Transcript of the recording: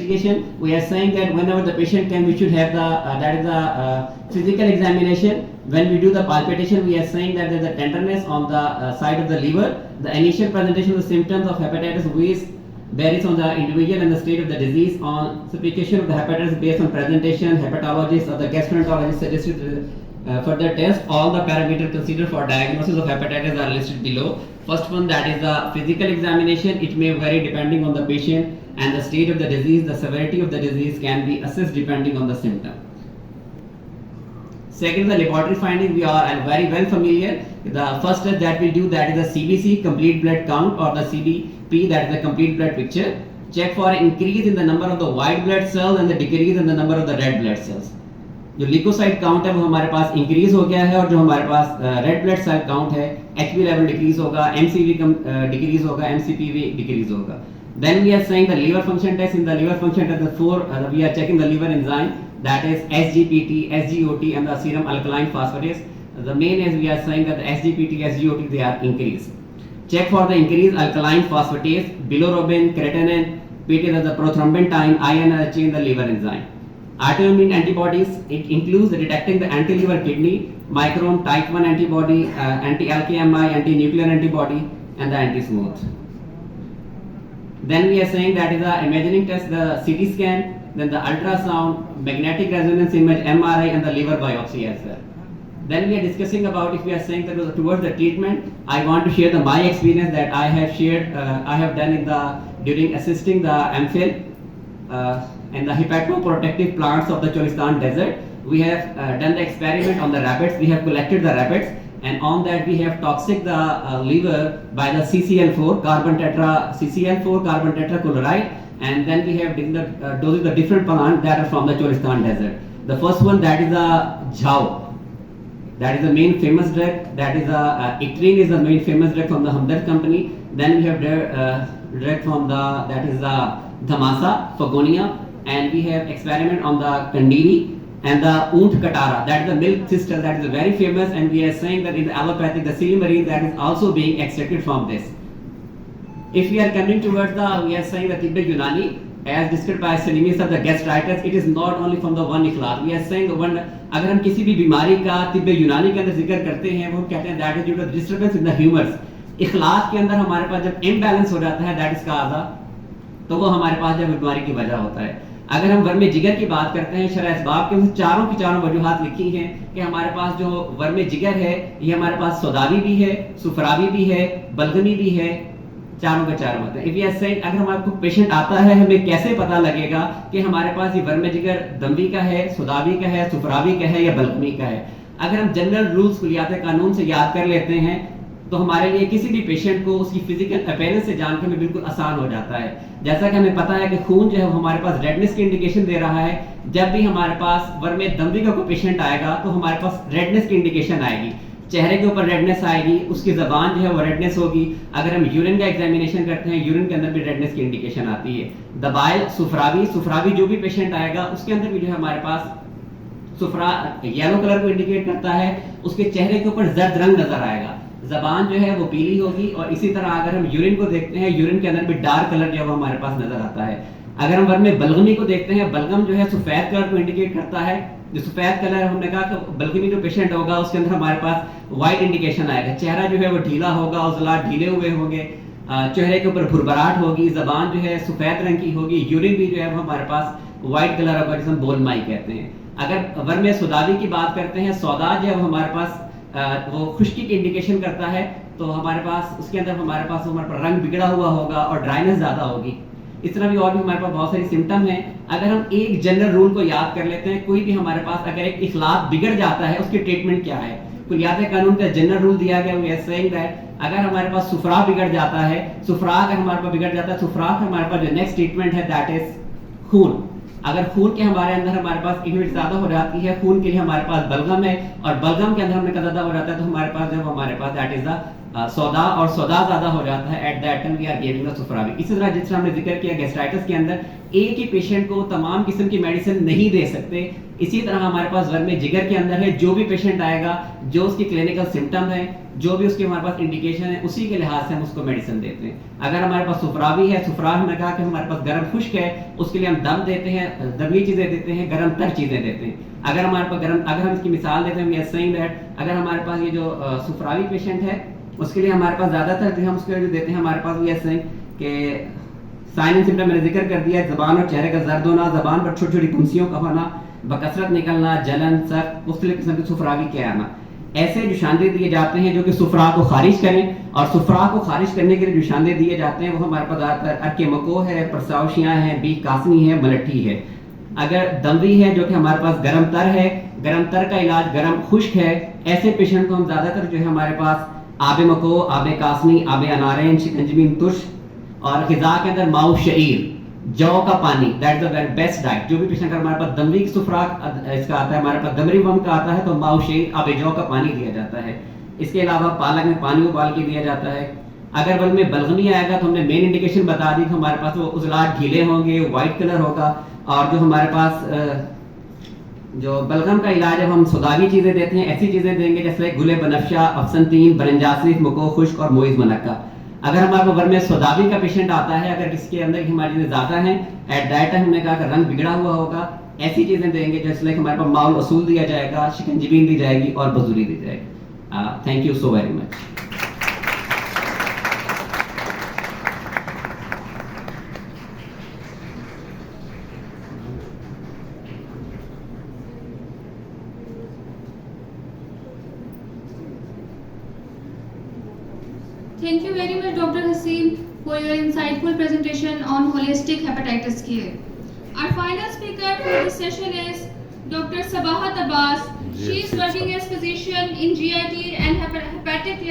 investigation, we are saying that whenever the patient can, we should have the physical examination. When we do the palpitation, we are saying that there is a tenderness on the side of the liver. The initial presentation of the symptoms of hepatitis varies on the individual and the state of the disease. On specification of the hepatitis based on presentation, hepatologist or the gastroenterologist suggested further test. All the parameters considered for diagnosis of hepatitis are listed below. First one, that is the physical examination. It may vary depending on the patient and the state of the disease. The severity of the disease can be assessed depending on the symptom. Second, the laboratory finding, we are very well familiar. The first test that we do, that is the CBC, complete blood count, or the CBP, that is the complete blood picture. Check for increase in the number of the white blood cells and the decrease in the number of the red blood cells. जो leucocyte count है वो हमारे पास increase हो गया है, और जो हमारे पास रेड ब्लड सेल काउंट है, एचबी लेवल डिक्रीज होगा, एमसीवी डिक्रीज होगा, एमसीपीवी डिक्रीज होगा. Then we are saying the liver function test. In the liver function test, the four we are checking the liver enzyme, that is SGPT, SGOT, and the serum alkaline phosphatase. The main is we are saying that the SGPT, SGOT, they are increased. Check for the increased alkaline phosphatase, bilirubin, creatinine, PT, the prothrombin time, INRH in the liver enzyme. Autoimmune antibodies, it includes detecting the anti-liver kidney, micron, type 1 antibody, anti-LKMI, anti-nuclear antibody, and the anti-smooth. Then we are saying that is the imaging test, the CT scan, then the ultrasound, magnetic resonance image, MRI, and the liver biopsy as well. Then we are discussing about, if we are saying that towards the treatment, I want to share my experience that I have shared, I have done during assisting the MPhil and the hepatoprotective plants of the Cholistan desert. We have done the experiment on the rabbits. We have collected the rabbits, and on that we have toxic the liver by the CCl4 carbon tetrachloride, and then we have dosed the different plants that are from the Cholistan desert. The first one, that is the jhau. That is the main famous drug. That is Itrine is the main famous drug from the Hamdard company. Then we have drug from that is the Dhamasa, Fagonia, and we have experiment on the Kandini and the Oont Katara. That is the milk thistle, that is very famous, and we are saying that in the allopathic, the Silymarin, that is also being extracted from this. If we are coming towards we are saying the Tibbe Yunani, as described by Salimis of the gastritis, it is not only from the one Ikhlaq. We are saying अगर हम किसी भी बीमारी का तिब्बे यूनानी के अंदर जिक्र करते हैं, वो कहते हैं that is due to disturbance in the humors. इखलाक के अंदर हमारे पास जब imbalance हो जाता है, that is काज़ा, तो वो हमारे पास जब बीमारी की वजह होता है. अगर हम वर्म जिगर की बात करते हैं, शरह असबाब के चारों की चारों वजूहात लिखी हैं कि हमारे पास जो वर्म जिगर है, ये हमारे पास सौदावी भी है, सुफरावी भी है, बलगमी भी है, चारों के चारों होते हैं. इफ यू आर सेइंग, अगर हमारे को पेशेंट आता है, हमें कैसे पता लगेगा कि हमारे पास ये वर्म जिगर दम्बी का है, सौदावी का है, सुफरावी का है या बलगमी का है. अगर हम जनरल रूल्स कुलियात कानून से याद कर लेते हैं, तो हमारे लिए किसी भी पेशेंट को उसकी फिजिकल अपीयरेंस से जानने में बिल्कुल आसान हो जाता है. जैसा कि हमें पता है कि खून जो है हमारे पास रेडनेस की इंडिकेशन दे रहा है. जब भी हमारे पास वर्म दम्बी का कोई पेशेंट आएगा, तो हमारे पास रेडनेस की इंडिकेशन आएगी. चेहरे के ऊपर रेडनेस आएगी, उसकी जबान जो है वो रेडनेस होगी. अगर हम यूरिन का एग्जामिनेशन करते हैं, यूरिन के अंदर भी रेडनेस की इंडिकेशन आती है. दबाइल, सुफरावी जो भी पेशेंट आएगा, उसके अंदर भी जो है हमारे पास सुफरा येलो कलर को इंडिकेट करता है. उसके चेहरे के ऊपर जर्द रंग नजर आएगा, जबान जो है वो पीली होगी. और इसी तरह अगर हम यूरिन को देखते हैं, यूरिन के अंदर भी डार्क कलर जो है वो हमारे पास नजर आता है. अगर हम वर्म बलगमी को देखते हैं, बलगम जो है सफेद कलर को इंडिकेट करता है. जो सफेद कलर हमने कहा कि बलगमी जो पेशेंट होगा, उसके अंदर हमारे पास व्हाइट इंडिकेशन आएगा. चेहरा जो है वो ढीला होगा, उजलाट ढीले हुए होंगे, चेहरे के ऊपर भुरभराट होगी, जबान जो है सफेद रंग की होगी, यूरिन भी जो है वो हमारे पास व्हाइट कलर होगा, जिसे हम बोलमाई कहते हैं. अगर वर्म सौदावी की बात करते हैं, सौदा जो है वो हमारे पास वो खुश्की की इंडिकेशन करता है. तो हमारे पास उसके अंदर हमारे पास रंग बिगड़ा हुआ होगा और ड्राइनेस ज़्यादा होगी. इस तरह भी और भी हमारे पास बहुत सारी सिम्टम हैं. अगर हम एक जनरल रूल को याद कर लेते हैं, कोई भी हमारे पास अगर एक इखलाक बिगड़ जाता है, उसकी ट्रीटमेंट क्या है. कुलियात कानून का जनरल रूल दिया गया, वी आर सेइंग दैट अगर हमारे पास सुफरा बिगड़ जाता है, सुफरा अगर हमारे पास बिगड़ जाता है, सुफरा का हमारे पास जो नेक्स्ट ट्रीटमेंट है दैट इज खून. अगर खून के हमारे अंदर हमारे पास यूनिट ज्यादा हो जाती है, खून के लिए हमारे पास बलगम है, और बलगम के अंदर हमने ज्यादा हो जाता है, तो हमारे पास जब हमारे पास दैट इज द सौदा, और सौदा ज्यादा हो जाता है, at that time we are giving the सुफरावी. इसी तरह जिस तरह हमने जिक्र किया गैस्ट्राइटिस के अंदर एक ही पेशेंट को तमाम किस्म की मेडिसिन नहीं दे सकते. इसी तरह हमारे पास वर्म जिगर के अंदर है, जो भी पेशेंट आएगा, जो उसकी क्लिनिकल सिम्टम है, जो भी उसके हमारे पास इंडिकेशन है उसी के लिहाज से हम उसको मेडिसिन देते हैं। अगर हमारे पास सुफरावी है, सुफराव में कहा कि हमारे पास गर्म खुश्क है, उसके लिए हम दम देते हैं, दमी चीज़ें देते हैं, गर्म तर चीज़ें देते हैं। अगर हमारे पास गर्म, अगर हम इसकी मिसाल देते हैं, सेइंग दैट अगर हमारे पास ये जो सुफरावी पेशेंट है उसके लिए हमारे पास ज़्यादातर जो हम उसके जो देते हैं हमारे पास वी आर सेइंग कि साइन एंड सिम्टम मैंने जिक्र कर दिया, ज़बान और चेहरे का जर्द होना, ज़बान पर छोटी छोटी फुंसियों का होना, बकसरत निकलना, जलन, सख्त मुख्तलिफ किस्म की सुफरावी के आना, ऐसे निशानदेह दिए जाते हैं जो कि सुफरा को खारिज करें। और सुफरा को खारिज करने के लिए निशानदेह दिए जाते हैं वो हमारे पास ज़्यादातर अरके मको है, परसावशियाँ हैं, बीक कासनी है, मलट्ठी है। अगर दमवी है जो कि हमारे पास गर्म तर है, गर्म तर का इलाज गर्म खुश्क है, ऐसे पेशेंट को हम ज़्यादातर जो है हमारे पास आबे मको, आबे कासनी, आबे अनारें, शिकंजबीन तुश और ग़िज़ा के अंदर माऊ शईर, जौ का पानी, that is the very best diet. जो भी पेशेंट अगर हमारे पास दमवी की सुफरा इसका आता है, हमारे पास दमरी वम का आता है तो माऊ शईर, आबे जौ का पानी दिया जाता है। इसके अलावा पालक में पानी उबाल के दिया जाता है। अगर बल में बलगमी आएगा तो हमने मेन इंडिकेशन बता दी, तो हमारे पास वो उजलाट ढीले होंगे, वाइट कलर होगा। और जो हमारे पास जो बलगम का इलाज है हम सुदागी चीज़ें देते हैं, ऐसी चीज़ें देंगे जैसे गुले बनफ्शा, अफसनतीन, बरंजासिफ, मको खुश्क और मोइज़ मनक्का। अगर हमारे घर में सुदागी का पेशेंट आता है, अगर इसके अंदर की हमारी चीज़ें ज़्यादा हैं, एट दैट टाइम हमने कहा कि रंग बिगड़ा हुआ होगा, ऐसी चीज़ें देंगे जैसे हमारे पास माउल असूल दिया जाएगा, शिकंजबीन दी जाएगी और बजूरी दी जाएगी। Thank you so very much. Thank you very much, Dr. Haseem, for your insightful presentation on holistic hepatitis care. Our final speaker for this session is Dr. Sabahat Abbas. She is working as physician in GIT and hepatic